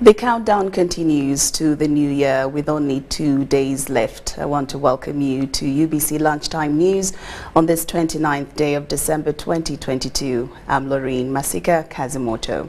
The countdown continues to the new year with only 2 days left. I want to welcome you to UBC Lunchtime News on this 29th day of December 2022. I'm Lauryn Kazimoto.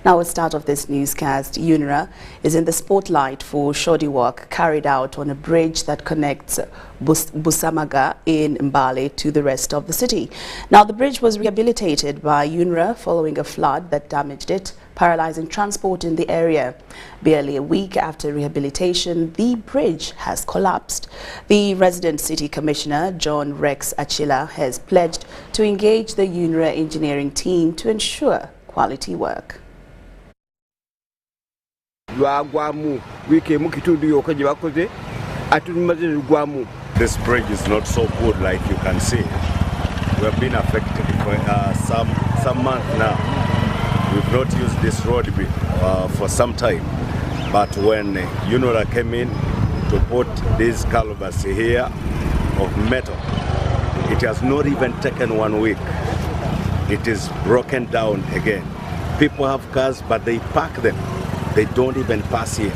Now, at the start of this newscast, UNRA is in the spotlight for shoddy work carried out on a bridge that connects Busamaga in Mbale to the rest of the city. Now, the bridge was rehabilitated by UNRA following a flood that damaged it, paralyzing transport in the area. Barely a week after rehabilitation, the bridge has collapsed. The resident city commissioner, John Rex Achila, has pledged to engage the UNRA engineering team to ensure quality work. This bridge is not so good, like you can see. We have been affected for some months now. We've not used this road for some time, but when UNRA came in to put these culverts here of metal, it has not even taken 1 week. It is broken down again. People have cars, but they park them. They don't even pass here.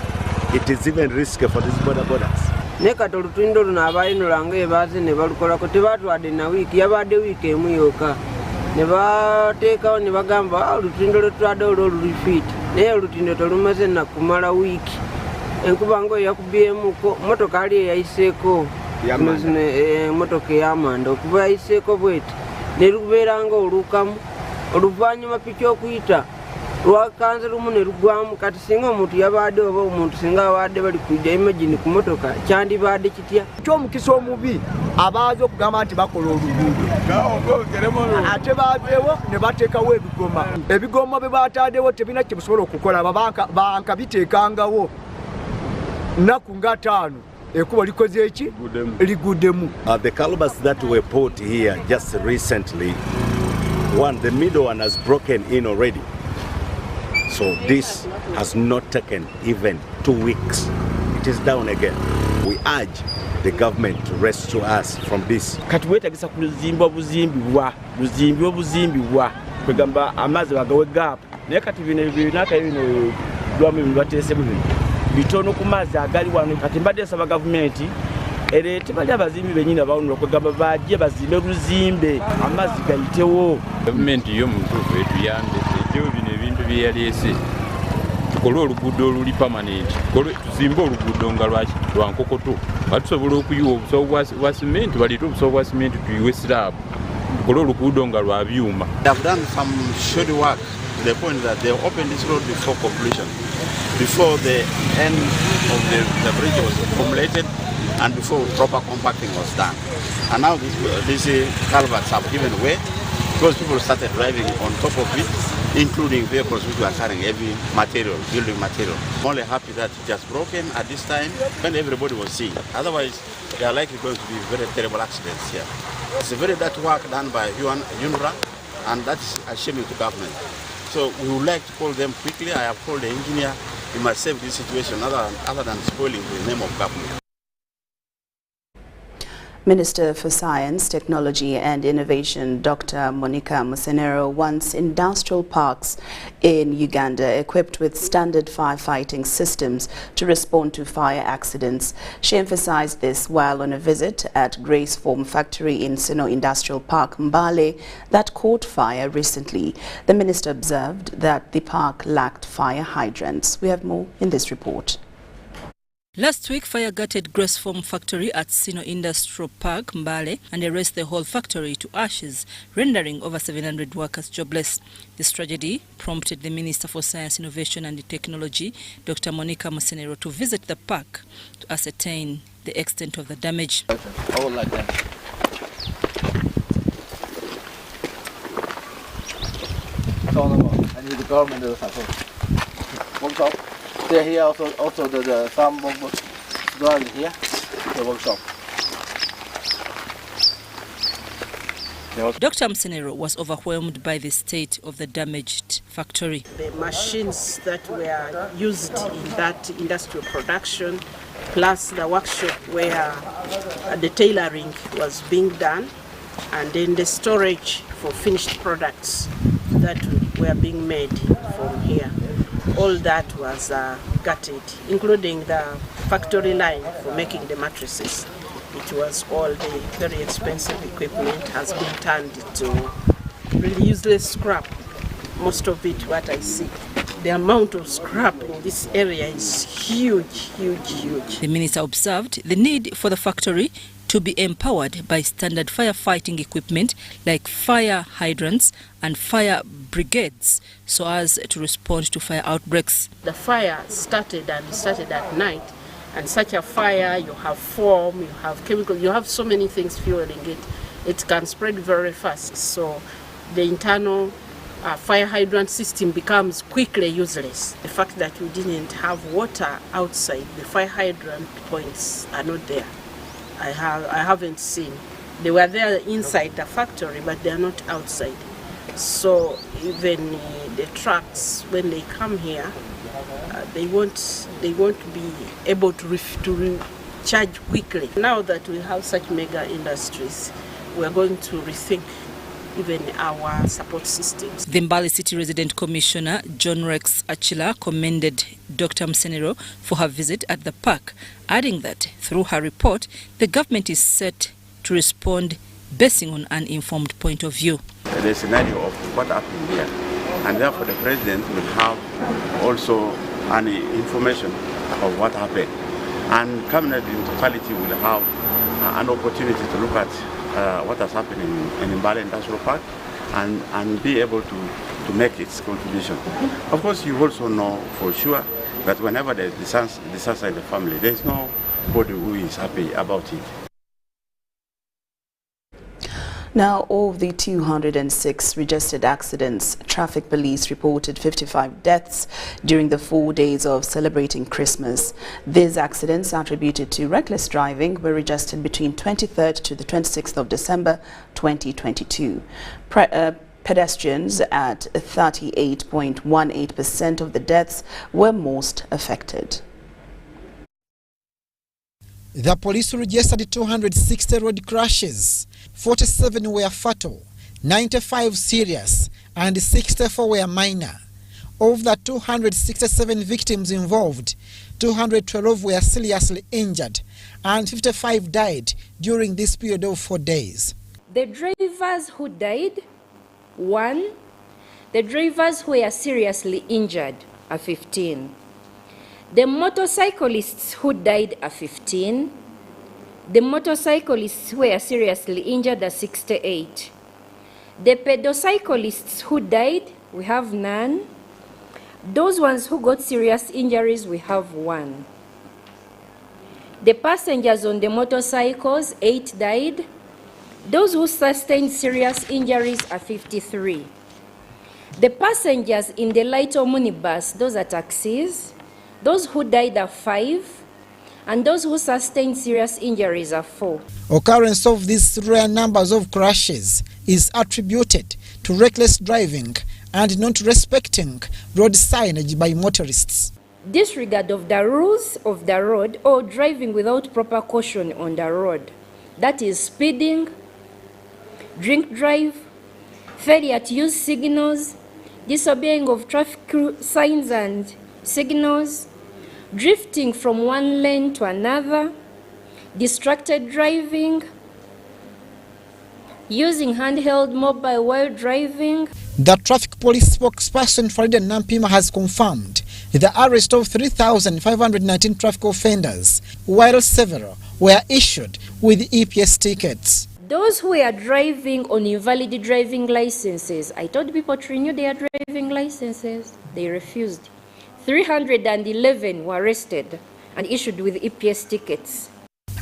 It is even risky for these borders. Nekato lutwindo lunabayinulanga bazi ne balukola ko tebatwadde na wiiki yabadde wiiki emu yokka ne bateekawo ne bagamba olutindo lwetwadde olwo fit naye olutindo terumaze nakumala wiiki enkuba ngo yakubyemukko motoka ali eyayiseeko motoka ey'amanda okuba yayiseeko bweti ne lubeeranga olukamu oluvannyuma piki okuyita lwakanze lumu ne lugwamu kati singa omuntu yabadde oba omuntu singa abadde bali kujja imagine ku motoka kyandibadde kitya ky'omukisa omubi abaaza okugamba nti bakola oluguudo ate baaveewo ne bateekawo ebigoma bye baataddewo tebina kye bisobola okukola banka biteekangawo nnaku nga 5 ekubo likoze eki liguddemu. The culverts that were put here just recently, the middle one has broken in already. So this has not taken even 2 weeks. It is down again. We urge the government to rescue us from this. Kati wetagisa kuzimba buzimbibwa kwegamba amazi bagawe gap naye kati binaka bino lwamu bibatese bitono ku mazi agali wano kati mbadde nsaba gavumenti ereete bali abazimbi benyina bawunula kwegamba bajje bazimbe luzimbe amazi gayitewo. Gavumenti yo mutuufu etuyambe ejo bino ebintu byeyaleese tukole oluguudo oluli permanent tuzimbe oluguudo nga lwa nkokoto batusobola okuyiwa obusawo bwa simenti baleta obusawo bwa simenti tuyiwe sirabu tukole oluguudo nga lwa byuma. They have done some shoddy work to the point that they opened this road before completion, before the end of the bridge was accumulated and before proper compacting was done. And now these culverts have given way because people started driving on top of it, including vehicles which were carrying heavy material, building material. I'm only happy that it has broken at this time when everybody was seeing. Otherwise, there are likely going to be very terrible accidents here. It's a very dirty work done by UNRA, and that's a shame to government. So we would like to call them quickly. I have called the engineer. He must save this situation other than spoiling the name of government. Minister for Science, Technology and Innovation, Dr. Monica Musenero, wants industrial parks in Uganda equipped with standard firefighting systems to respond to fire accidents. She emphasized this while on a visit at Grace Foam Factory in Sino Industrial Park, Mbale, that caught fire recently. The minister observed that the park lacked fire hydrants. We have more in this report. Last week, fire gutted Grace Foam Factory at Sino Industrial Park, Mbale, and erased the whole factory to ashes, rendering over 700 workers jobless. This tragedy prompted the Minister for Science, Innovation and Technology, Dr. Monica Musenero, to visit the park to ascertain the extent of the damage. All like that. I need the government to support. They're here also the some girl here, the workshop. Dr. Musenero was overwhelmed by the state of the damaged factory. The machines that were used in that industrial production, plus the workshop where the tailoring was being done, and then the storage for finished products that were being made from here. all that was gutted, including the factory line for making the mattresses. It was all the very expensive equipment has been turned to really useless scrap. Most of it, what I see, the amount of scrap in this area is huge, huge, huge. The minister observed the need for the factory to be empowered by standard firefighting equipment like fire hydrants and fire brigades so as to respond to fire outbreaks. The fire started at night, and such a fire, you have foam, you have chemicals, you have so many things fueling it. It can spread very fast, so the internal fire hydrant system becomes quickly useless. The fact that we didn't have water outside, the fire hydrant points are not there. I haven't seen. They were there inside the factory, but they are not outside. So even the trucks, when they come here, they won't be able to recharge quickly. Now that we have such mega industries, we are going to rethink even our support systems. The Mbale City Resident Commissioner John Rex Achila commended Dr. Msenero for her visit at the park, adding that through her report, the government is set to respond basing on an informed point of view. The scenario of what happened here, and therefore the president will have also any information of what happened, and cabinet in totality will have an opportunity to look at what has happened in Mbale Industrial Park and be able to make its contribution. Of course, you also know for sure that whenever there is disaster in the family, there is nobody who is happy about it. Now, of the 206 registered accidents, traffic police reported 55 deaths during the 4 days of celebrating Christmas. These accidents attributed to reckless driving were registered between 23rd to the 26th of December 2022. Pedestrians at 38.18% of the deaths were most affected. The police registered 260 road crashes. 47 were fatal, 95 serious, and 64 were minor. Of the 267 victims involved, 212 were seriously injured, and 55 died during this period of 4 days. The drivers who died, 1. The drivers who were seriously injured are 15. The motorcyclists who died are 15. The motorcyclists who were seriously injured are 68. The pedocyclists who died, we have none. Those ones who got serious injuries, we have 1. The passengers on the motorcycles, 8 died. Those who sustained serious injuries are 53. The passengers in the light omnibus, those are taxis, those who died are 5. And those who sustained serious injuries are 4. Occurrence of these rare numbers of crashes is attributed to reckless driving and not respecting road signage by motorists. Disregard of the rules of the road or driving without proper caution on the road. That is speeding, drink drive, failure to use signals, disobeying of traffic signs and signals, drifting from one lane to another, distracted driving, using handheld mobile while driving. The traffic police spokesperson Farida Nampima has confirmed the arrest of 3,519 traffic offenders, while several were issued with EPS tickets. Those who are driving on invalid driving licenses, I told people to renew their driving licenses. They refused. 311 were arrested and issued with EPS tickets.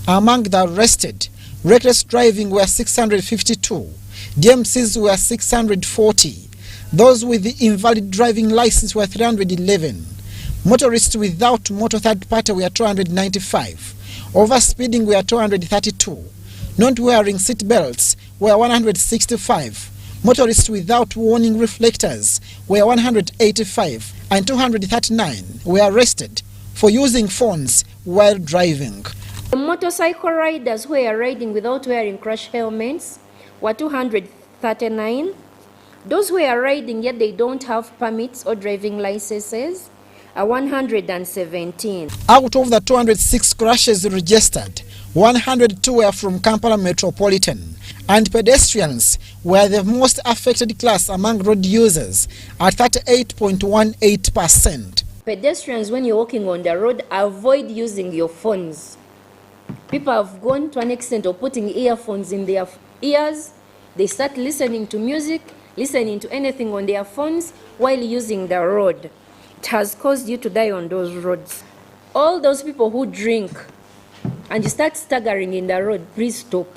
Among the arrested, reckless driving were 652, DMCs were 640, those with the invalid driving license were 311, motorists without motor third party were 295, overspeeding were 232, not wearing seat belts were 165, motorists without warning reflectors were 185, and 239 were arrested for using phones while driving. The motorcycle riders who were riding without wearing crash helmets were 239. Those who are riding yet they don't have permits or driving licenses 117. Out of the 206 crashes registered, 102 were from Kampala Metropolitan, and pedestrians were the most affected class among road users at 38.18%. Pedestrians, when you're walking on the road, avoid using your phones. People have gone to an extent of putting earphones in their ears. They start listening to music, listening to anything on their phones while using the road. It has caused you to die on those roads. All those people who drink and you start staggering in the road, please stop.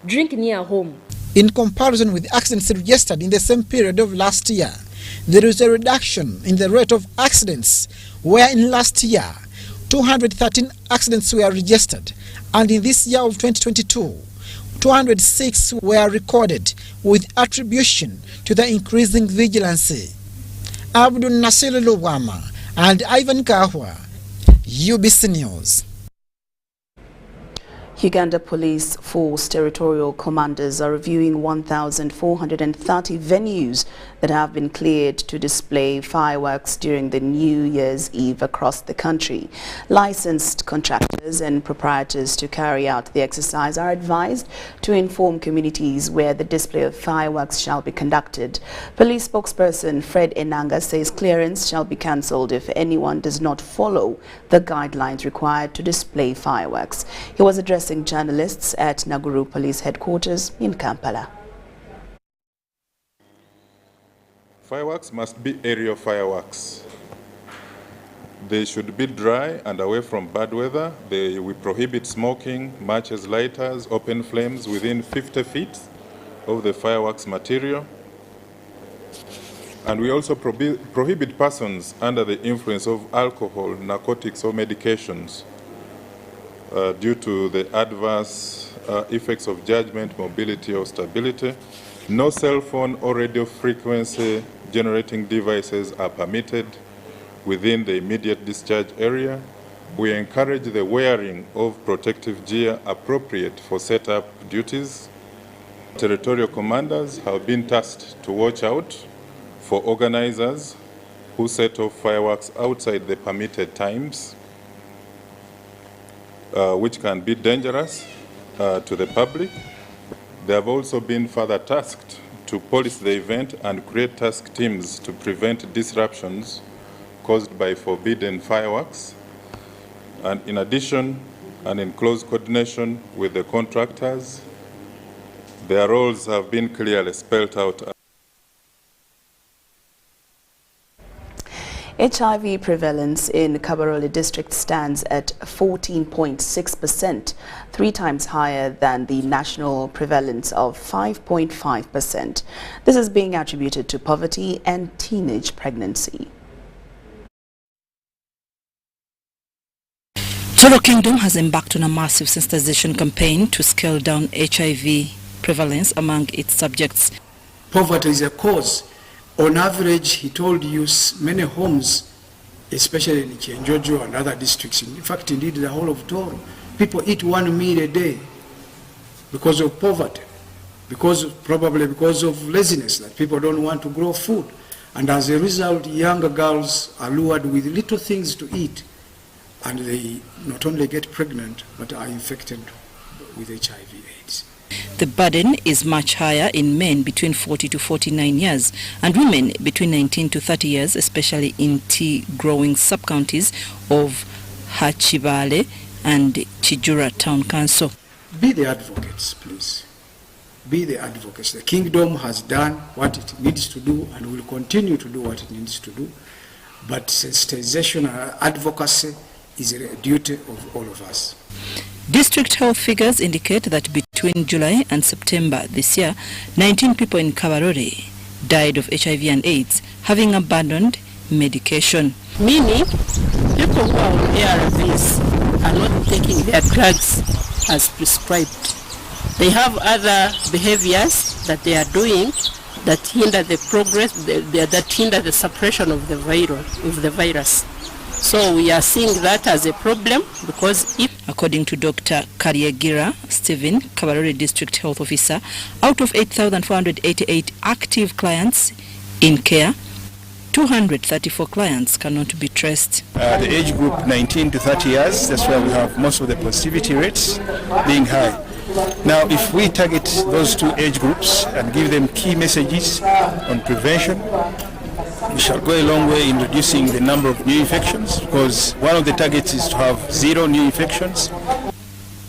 Drink near home. In comparison with accidents registered in the same period of last year, there is a reduction in the rate of accidents, where in last year, 213 accidents were registered, and in this year of 2022, 206 were recorded, with attribution to the increasing vigilance. Abdul Nasir Luwama and Ivan Kahwa, UBC News. Uganda Police Force territorial commanders are reviewing 1,430 venues that have been cleared to display fireworks during the New Year's Eve across the country. Licensed contractors and proprietors to carry out the exercise are advised to inform communities where the display of fireworks shall be conducted. Police spokesperson Fred Enanga says clearance shall be cancelled if anyone does not follow the guidelines required to display fireworks. He was addressing journalists at Naguru Police Headquarters in Kampala. Fireworks must be aerial fireworks. They should be dry and away from bad weather. We prohibit smoking, matches, lighters, open flames within 50 feet of the fireworks material. And we also prohibit persons under the influence of alcohol, narcotics, or medications due to the adverse effects of judgment, mobility, or stability. No cell phone or radio frequency generating devices are permitted within the immediate discharge area. We encourage the wearing of protective gear appropriate for setup duties. Territorial commanders have been tasked to watch out for organizers who set off fireworks outside the permitted times, which can be dangerous to the public. They have also been further tasked to police the event and create task teams to prevent disruptions caused by forbidden fireworks. And in addition, and in close coordination with the contractors, their roles have been clearly spelled out. HIV prevalence in Kabarole district stands at 14.6%, 3 times higher than the national prevalence of 5.5%. This is being attributed to poverty and teenage pregnancy. Toro Kingdom has embarked on a massive sensitization campaign to scale down HIV prevalence among its subjects. Poverty is a cause. On average, he told you many homes, especially in Chenjojo and other districts, in fact, indeed, the whole of Toro, people eat 1 meal a day because of poverty, probably because of laziness, that people don't want to grow food. And as a result, younger girls are lured with little things to eat, and they not only get pregnant, but are infected with HIV/AIDS. The burden is much higher in men between 40 to 49 years and women between 19 to 30 years, especially in tea-growing sub-counties of Hachibale and Chijura Town Council. Be the advocates, please. Be the advocates. The kingdom has done what it needs to do and will continue to do what it needs to do. But sensitization and advocacy is a duty of all of us. District health figures indicate that between July and September this year, 19 people in Kabarole died of HIV and AIDS, having abandoned medication. Meaning, people who are on ARVs are not taking their drugs as prescribed. They have other behaviors that they are doing that hinder the progress, that hinder the suppression of the virus. So we are seeing that as a problem because according to Dr. Karyegira Stephen, Kabarole District Health Officer, out of 8,488 active clients in care, 234 clients cannot be traced. The age group 19 to 30 years, that's where we have most of the positivity rates being high. Now, if we target those two age groups and give them key messages on prevention, we shall go a long way in reducing the number of new infections, because one of the targets is to have 0 new infections.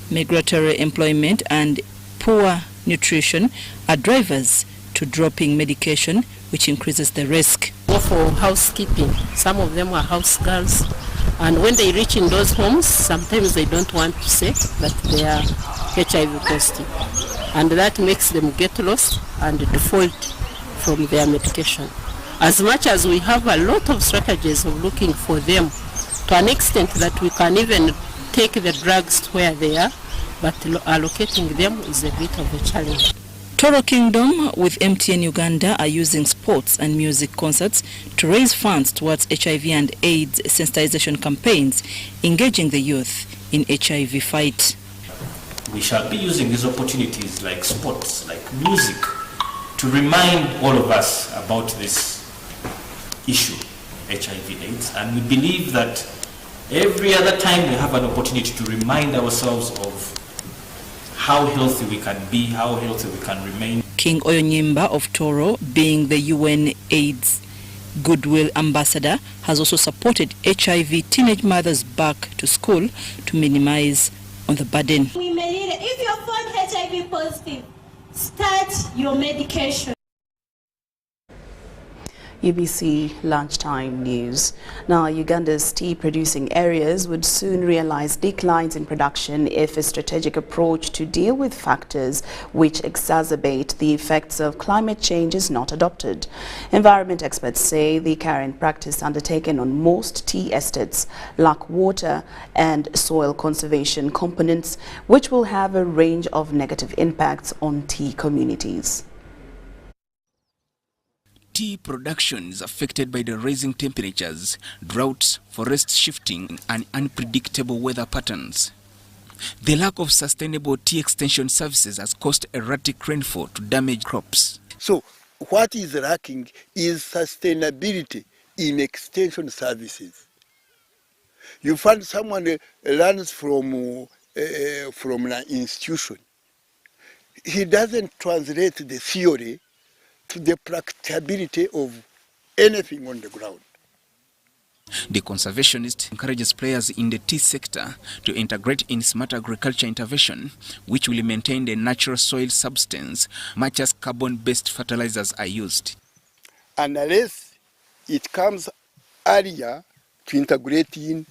Migratory employment and poor nutrition are drivers to dropping medication, which increases the risk. For housekeeping, some of them are house girls, and when they reach in those homes, sometimes they don't want to say that they are HIV positive, and that makes them get lost and default from their medication. As much as we have a lot of strategies of looking for them, to an extent that we can even take the drugs to where they are, but allocating them is a bit of a challenge. Toro Kingdom with MTN Uganda are using sports and music concerts to raise funds towards HIV and AIDS sensitization campaigns, engaging the youth in HIV fight. We shall be using these opportunities like sports, like music, to remind all of us about this issue, HIV/AIDS, and we believe that every other time we have an opportunity to remind ourselves of how healthy we can be, how healthy we can remain. King Oyonyimba of Toro, being the UN AIDS Goodwill Ambassador, has also supported HIV teenage mothers back to school to minimize on the burden. If you're found HIV positive, start your medication. UBC lunchtime news. Now, Uganda's tea-producing areas would soon realize declines in production if a strategic approach to deal with factors which exacerbate the effects of climate change is not adopted. Environment experts say the current practice undertaken on most tea estates lack water and soil conservation components, which will have a range of negative impacts on tea communities. Tea production is affected by the rising temperatures, droughts, forest shifting, and unpredictable weather patterns. The lack of sustainable tea extension services has caused erratic rainfall to damage crops. So, what is lacking is sustainability in extension services. You find someone learns from an institution. He doesn't translate the theory to the practicability of anything on the ground. The conservationist encourages players in the tea sector to integrate in smart agriculture intervention, which will maintain the natural soil substance, much as carbon-based fertilizers are used. Unless it comes earlier to integrate in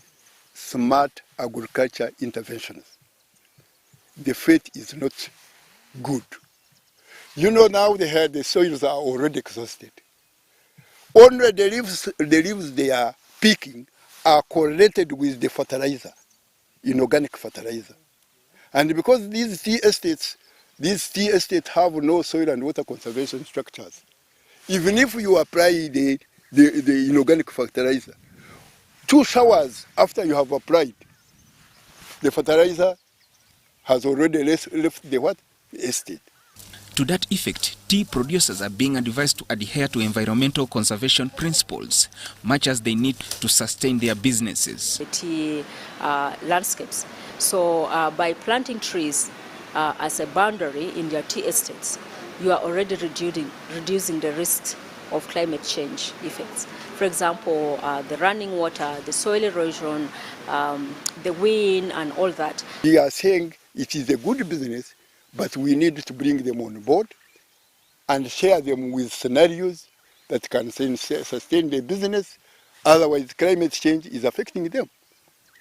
smart agriculture interventions, the fate is not good. You know, now the soils are already exhausted. Only the leaves they are picking are correlated with the fertilizer, in organic fertilizer. And because these tea estates have no soil and water conservation structures, even if you apply the inorganic fertilizer, 2 showers after you have applied, the fertilizer has already left the what? The estate. To that effect, tea producers are being advised to adhere to environmental conservation principles, much as they need to sustain their businesses. The tea landscapes. So by planting trees as a boundary in their tea estates, you are already reducing the risk of climate change effects. For example, the running water, the soil erosion, the wind and all that. We are saying it is a good business, but we need to bring them on board and share them with scenarios that can sustain their business. Otherwise, climate change is affecting them.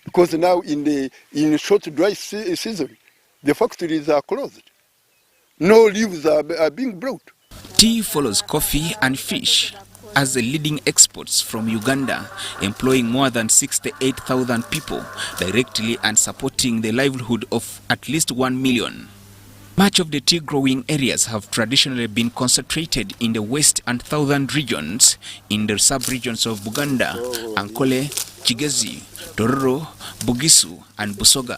Because now in short dry season, the factories are closed. No leaves are being brought. Tea follows coffee and fish as the leading exports from Uganda, employing more than 68,000 people directly and supporting the livelihood of at least 1 million. Much of the tea growing areas have traditionally been concentrated in the west and southern regions, in the sub-regions of Buganda, Ankole, Kigezi, Tororo, Bugisu and Busoga.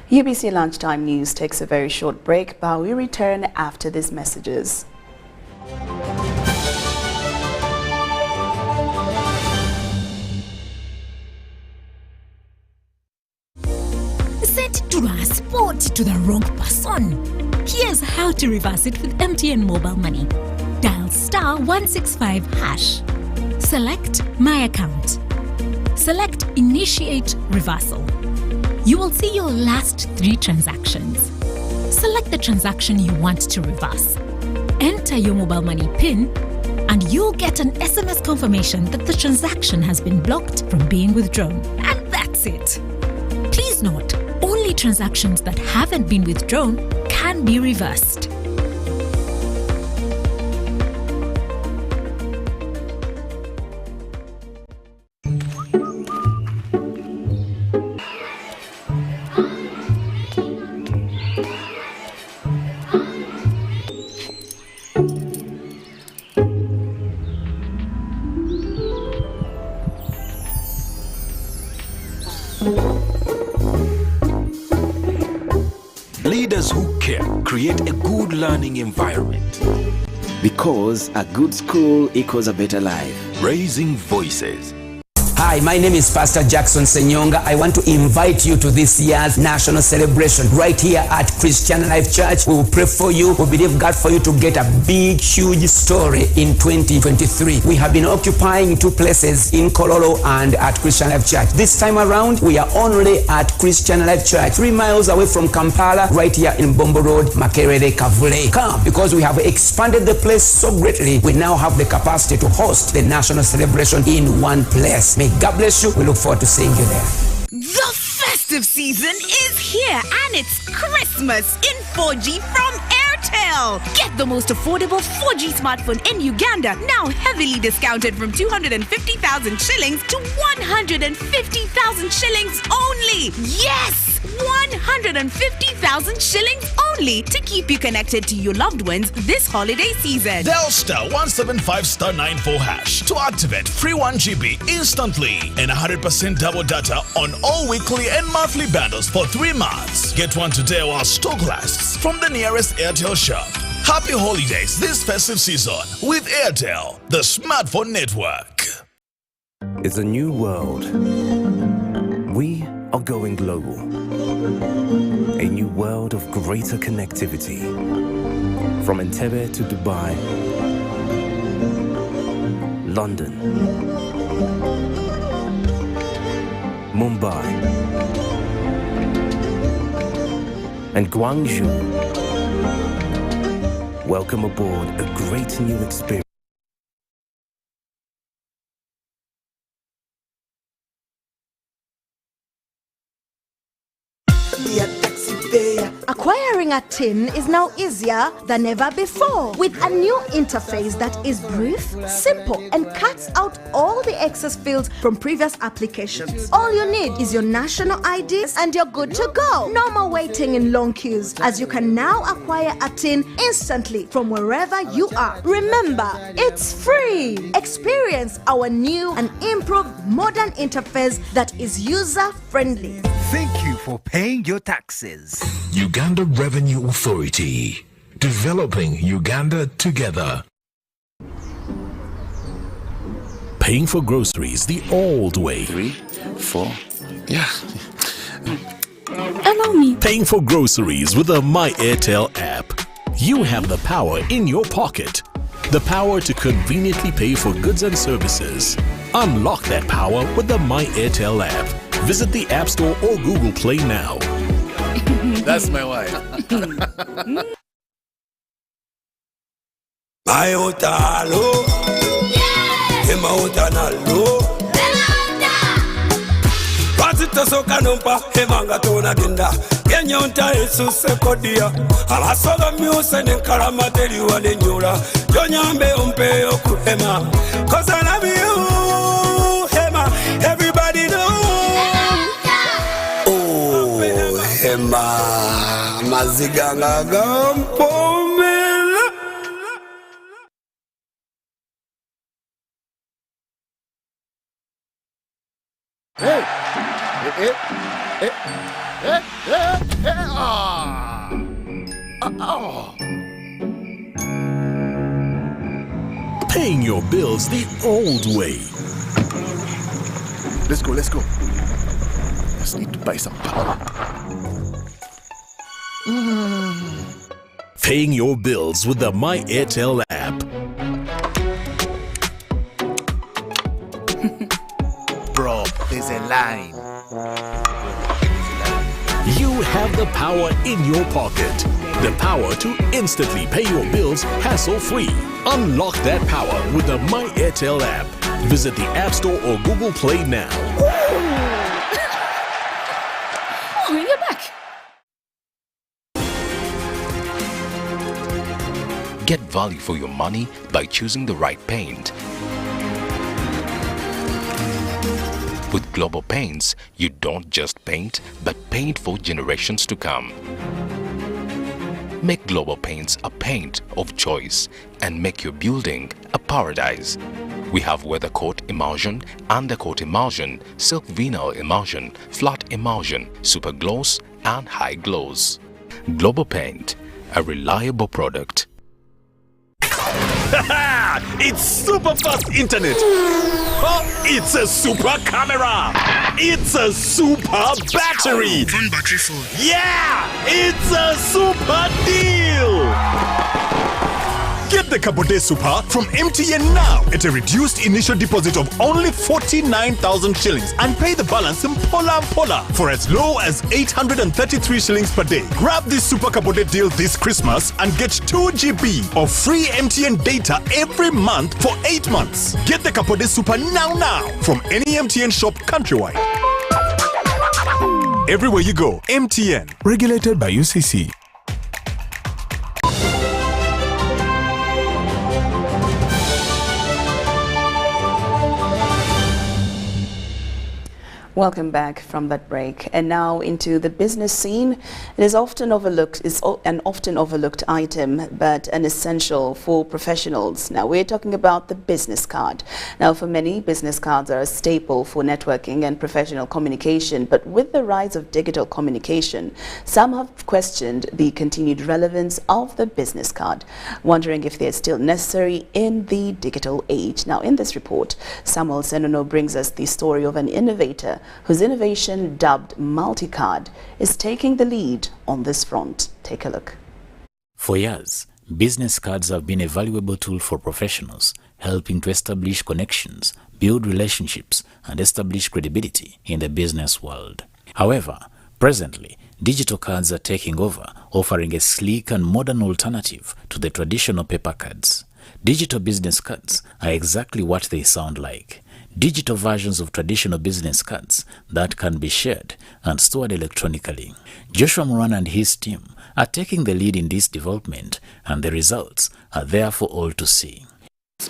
UBC Lunchtime News takes a very short break, but we return after these messages. Sent transport to the wrong person? Here's how to reverse it with MTN Mobile Money. Dial *165#. Select My Account. Select Initiate Reversal. You will see your last 3 transactions. Select the transaction you want to reverse. Enter your mobile money PIN and you'll get an SMS confirmation that the transaction has been blocked from being withdrawn. And that's it. Please note, only transactions that haven't been withdrawn can be reversed. Leaders who care create a good learning environment. Because a good school equals a better life. Raising voices. Hi, my name is Pastor Jackson Senyonga. I want to invite you to this year's national celebration right here at Christian Life Church. We will pray for you. We believe God for you to get a big, huge story in 2023. We have been occupying 2 places in Kololo and at Christian Life Church. This time around, we are only at Christian Life Church, 3 miles away from Kampala, right here in Bombo Road, Makerere, Kavule. Come, because we have expanded the place so greatly. We now have the capacity to host the national celebration in one place. May God bless you. We look forward to seeing you there. The festive season is here and it's Christmas in 4G from Airtel. Get the most affordable 4G smartphone in Uganda, now heavily discounted from 250,000 shillings to 150,000 shillings only. Yes! 150,000 shillings only to keep you connected to your loved ones this holiday season. Dial *175*94# to activate free 1 GB instantly and 100% double data on all weekly and monthly bundles for 3 months. Get one today while stock lasts from the nearest Airtel shop. Happy holidays this festive season with Airtel, the smartphone network. It's a new world. We are going global. A new world of greater connectivity. From Entebbe to Dubai, London, Mumbai, and Guangzhou. Welcome aboard a great new experience. Acquiring a tin is now easier than ever before with a new interface that is brief, simple, and cuts out all the excess fields from previous applications. All you need is your national ID and you're good to go. No more waiting in long queues, as you can now acquire a tin instantly from wherever you are. Remember, it's free. Experience our new and improved modern interface that is user-friendly. Thank you for paying your taxes. Uganda Revenue Authority. Developing Uganda together. Paying for groceries the old way. 3, 4. Yeah. Allow me. Paying for groceries with the My Airtel app. You have the power in your pocket. The power to conveniently pay for goods and services. Unlock that power with the My Airtel app. Visit the App Store or Google Play now. That's my wife. My otalo, ema otanalo. Pasito soka numpa, emanga tona dinda. Kenya unta Yesu sekodia. Alasoga miuse nenkaramateri wanenyura. Jonyambe umpe okuhema. 'Cause I love you, hema. Everybody know. Oh, hema. Maziganga gampomela. Hey! Paying your bills the old way. Let's go. Just need to buy some power. Paying your bills with the My Airtel app. Bro, there's a line. You have the power in your pocket. The power to instantly pay your bills hassle-free. Unlock that power with the My Airtel app. Visit the App Store or Google Play now. Oh, you're back. Get value for your money by choosing the right paint. With Global Paints, you don't just paint, but paint for generations to come. Make Global Paints a paint of choice and make your building a paradise. We have weather coat emulsion, undercoat emulsion, silk vinyl emulsion, flat emulsion, super gloss and high gloss. Global Paint, a reliable product. It's super fast internet. Oh, it's a super camera. It's a super battery. One battery full. Yeah, it's a super deal. Get the Capote Super from MTN now at a reduced initial deposit of only 49,000 shillings and pay the balance in Pola for as low as 833 shillings per day. Grab this Super Capote deal this Christmas and get 2 GB of free MTN data every month for 8 months. Get the Capote Super now from any MTN shop countrywide. Everywhere you go, MTN. Regulated by UCC. Welcome back from that break. And now into the business scene. It is often overlooked, is an often overlooked item, but an essential for professionals. Now we're talking about the business card. Now for many, business cards are a staple for networking and professional communication, but with the rise of digital communication, some have questioned the continued relevance of the business card, wondering if they're still necessary in the digital age. Now in this report, Samuel Senono brings us the story of an innovator whose innovation, dubbed MultiCard, is taking the lead on this front. Take a look. For years, business cards have been a valuable tool for professionals, helping to establish connections, build relationships, and establish credibility in the business world. However, presently, digital cards are taking over, offering a sleek and modern alternative to the traditional paper cards. Digital business cards are exactly what they sound like. Digital versions of traditional business cards that can be shared and stored electronically. Joshua Moran and his team are taking the lead in this development, and the results are there for all to see.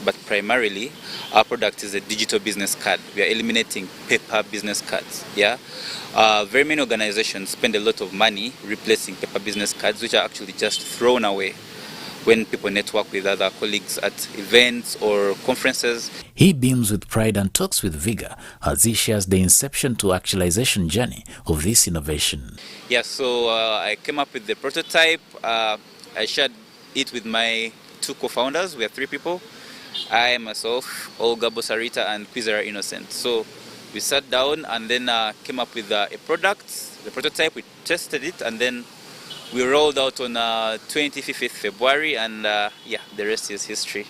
But primarily, our product is a digital business card. We are eliminating paper business cards. Very many organizations spend a lot of money replacing paper business cards, which are actually just thrown away when people network with other colleagues at events or conferences. He beams with pride and talks with vigor as he shares the inception to actualization journey of this innovation. So I came up with the prototype. I shared it with my 2 co-founders. We are 3 people. I, myself, Olga Bosarita, and Quizera Innocent. So we sat down and then came up with a product, the prototype. We tested it, and then we rolled out on 25th February, and the rest is history.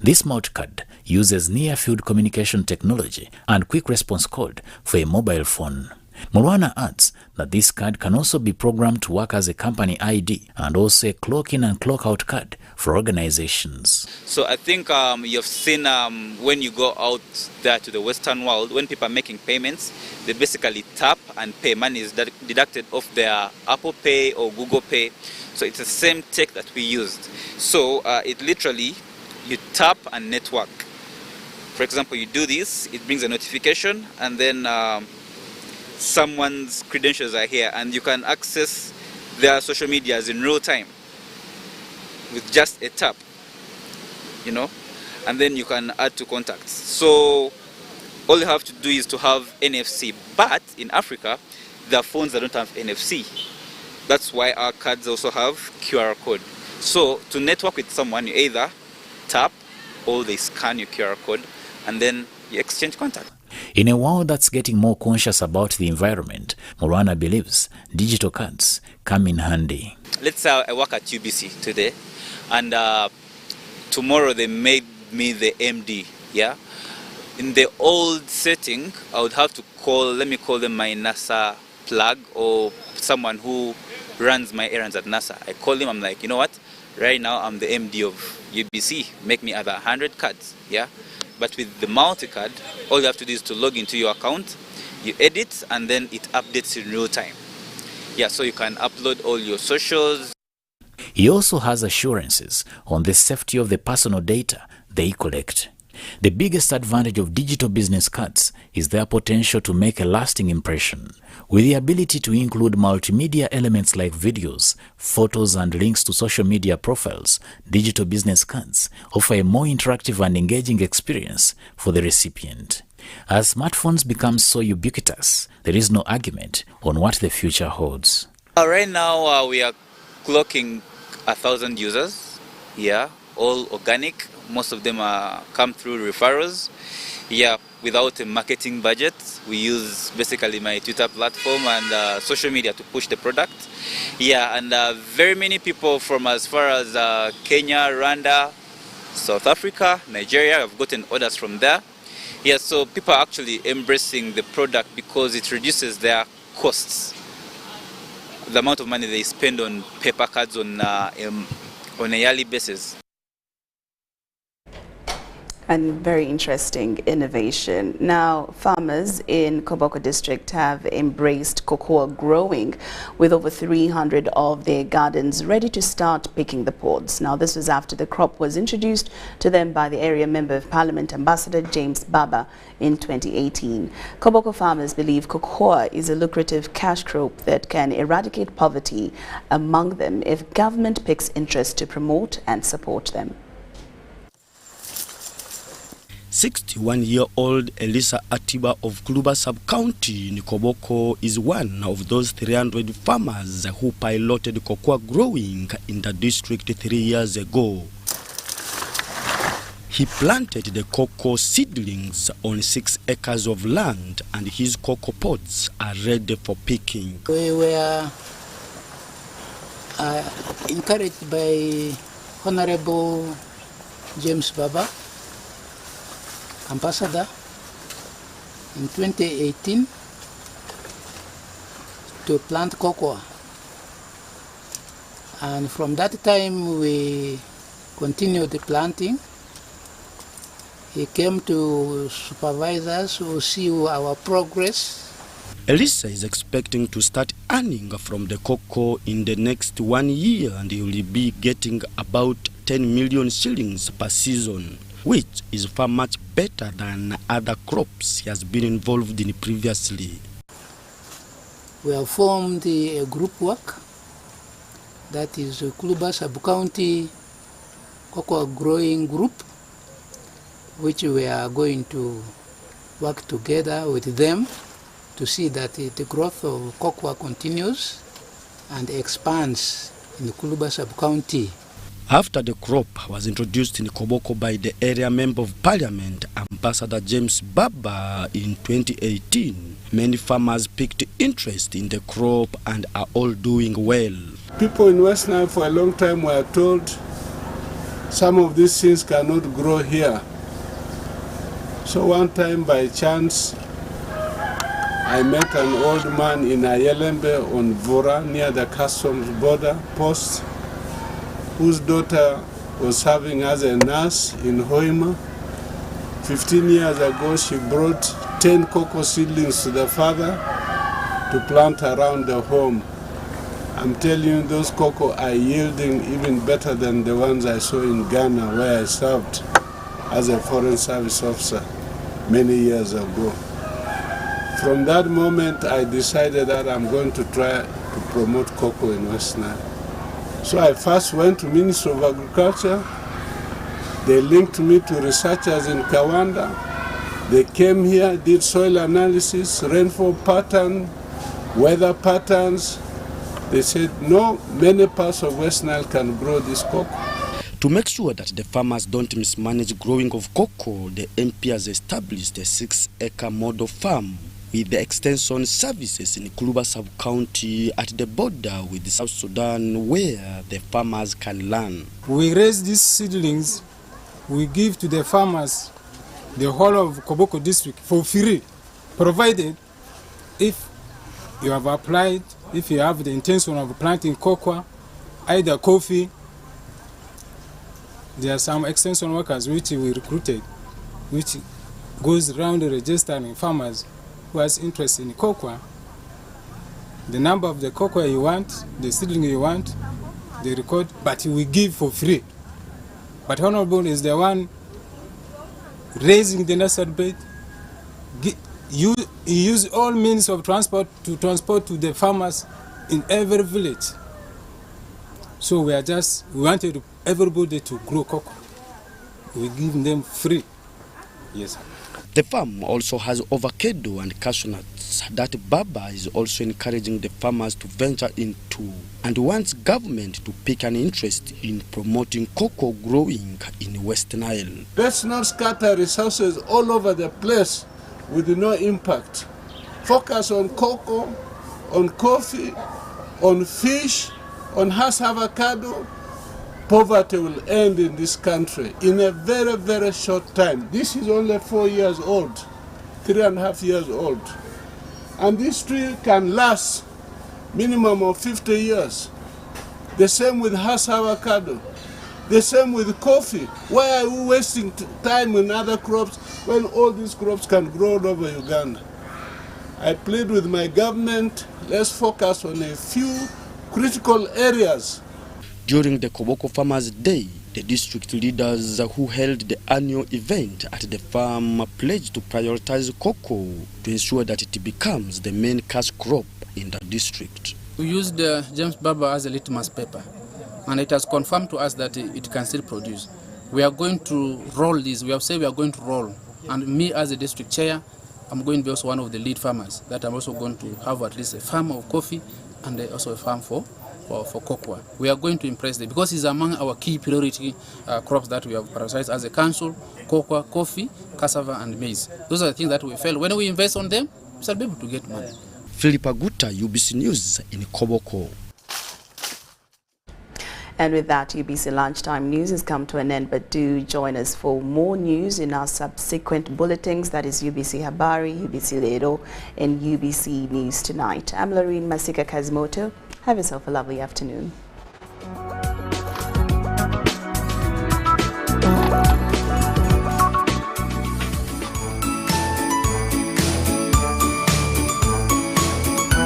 This MultiCard uses near-field communication technology and quick response code for a mobile phone. Mulwana adds that this card can also be programmed to work as a company ID and also a clock-in and clock-out card for organizations. So I think you've seen when you go out there to the Western world, when people are making payments, they basically tap and pay. Money is deducted off their Apple Pay or Google Pay. So it's the same tech that we used. So it literally, you tap and network. For example, you do this, it brings a notification, and then someone's credentials are here, and you can access their social medias in real time with just a tap, and then you can add to contacts. So all you have to do is to have NFC, but in Africa, there are phones that don't have NFC. That's why our cards also have QR code. So to network with someone, you either tap or they scan your QR code, and then you exchange contact. In a world that's getting more conscious about the environment, Morana believes digital cards come in handy. Let's say I work at UBC today, and tomorrow they made me the MD, yeah? In the old setting, I would have to let me call them my NASA plug or someone who runs my errands at NASA. I call him, I'm like, you know what? Right now I'm the MD of UBC, make me either 100 cards, yeah? But with the multi-card, all you have to do is to log into your account, you edit, and then it updates in real time. Yeah, so you can upload all your socials. He also has assurances on the safety of the personal data they collect. The biggest advantage of digital business cards is their potential to make a lasting impression. With the ability to include multimedia elements like videos, photos, and links to social media profiles, digital business cards offer a more interactive and engaging experience for the recipient. As smartphones become so ubiquitous, there is no argument on what the future holds. Right now, we are clocking 1,000 users, yeah, all organic. Most of them come through referrals. Yeah, without a marketing budget, we use basically my Twitter platform and social media to push the product. Yeah, and very many people from as far as Kenya, Rwanda, South Africa, Nigeria have gotten orders from there. Yeah, so people are actually embracing the product because it reduces their costs. The amount of money they spend on paper cards on a yearly basis. And very interesting innovation. Now, farmers in Koboko district have embraced cocoa growing with over 300 of their gardens ready to start picking the pods. Now, this was after the crop was introduced to them by the area Member of Parliament Ambassador James Baba in 2018. Koboko farmers believe cocoa is a lucrative cash crop that can eradicate poverty among them if government picks interest to promote and support them. 61-year-old Elisa Atiba of Kluba Sub-County in Koboko is one of those 300 farmers who piloted cocoa growing in the district 3 years ago. He planted the cocoa seedlings on 6 acres of land, and his cocoa pods are ready for picking. We were encouraged by Honorable James Baba, Ambassador, in 2018 to plant cocoa, and from that time we continued the planting. He came to supervise us to see our progress. Elisa is expecting to start earning from the cocoa in the next 1 year, and he will be getting about 10 million shillings per season, which is far much better than other crops he has been involved in previously. We have formed a group work, that is a Kluba Sub-County Cocoa Growing Group, which we are going to work together with them to see that the growth of cocoa continues and expands in the Kluba Sub-County. After the crop was introduced in Koboko by the area Member of Parliament, Ambassador James Baba, in 2018, many farmers picked interest in the crop and are all doing well. People in West Nile for a long time were told some of these things cannot grow here. So one time by chance, I met an old man in Ayelembe on Vora near the customs border post, whose daughter was serving as a nurse in Hoima. 15 years ago, she brought 10 cocoa seedlings to the father to plant around the home. I'm telling you, those cocoa are yielding even better than the ones I saw in Ghana, where I served as a foreign service officer many years ago. From that moment, I decided that I'm going to try to promote cocoa in West Nile. So I first went to Ministry of Agriculture. They linked me to researchers in Kawanda. They came here, did soil analysis, rainfall pattern, weather patterns. They said, no, many parts of West Nile can grow this cocoa. To make sure that the farmers don't mismanage growing of cocoa, the MP has established a 6-acre model farm with the extension services in Kuluba sub-county at the border with South Sudan, where the farmers can learn. We raise these seedlings, we give to the farmers the whole of Koboko district for free, provided if you have applied, if you have the intention of planting cocoa, either coffee. There are some extension workers which we recruited, which goes around registering farmers who has interest in cocoa. The number of the cocoa you want, the seedling you want, they record, but we give for free. But Honorable is the one raising the nursery bed. You use all means of transport to the farmers in every village. So we wanted everybody to grow cocoa. We give them free. Yes. The farm also has avocado and cashew nuts that Baba is also encouraging the farmers to venture into and wants government to take an interest in promoting cocoa growing in Western Nile. Let's not scatter resources all over the place with no impact. Focus on cocoa, on coffee, on fish, on Hass avocado. Poverty will end in this country in a very, very short time. This is only 4 years old, 3.5 years old. And this tree can last minimum of 50 years. The same with Hass avocado. The same with coffee. Why are we wasting time in other crops when all these crops can grow all over Uganda? I plead with my government, let's focus on a few critical areas. During the Koboko Farmers' Day, the district leaders who held the annual event at the farm pledged to prioritize cocoa to ensure that it becomes the main cash crop in the district. We used James Baba as a litmus paper, and it has confirmed to us that it can still produce. We are going to roll this. We have said we are going to roll, and me as a district chair, I'm going to be also one of the lead farmers. That I'm also going to have at least a farm of coffee and also a farm for cocoa. We are going to impress them because it's among our key priority crops that we have prioritized as a council: cocoa, coffee, cassava, and maize. Those are the things that we felt when we invest on them, we shall be able to get money. Philip Aguta, UBC News in Koboko. And with that, UBC Lunchtime News has come to an end, but do join us for more news in our subsequent bulletins. That is UBC Habari, UBC Ledo, and UBC News Tonight. I'm Lauryn Kazimoto. Have yourself a lovely afternoon.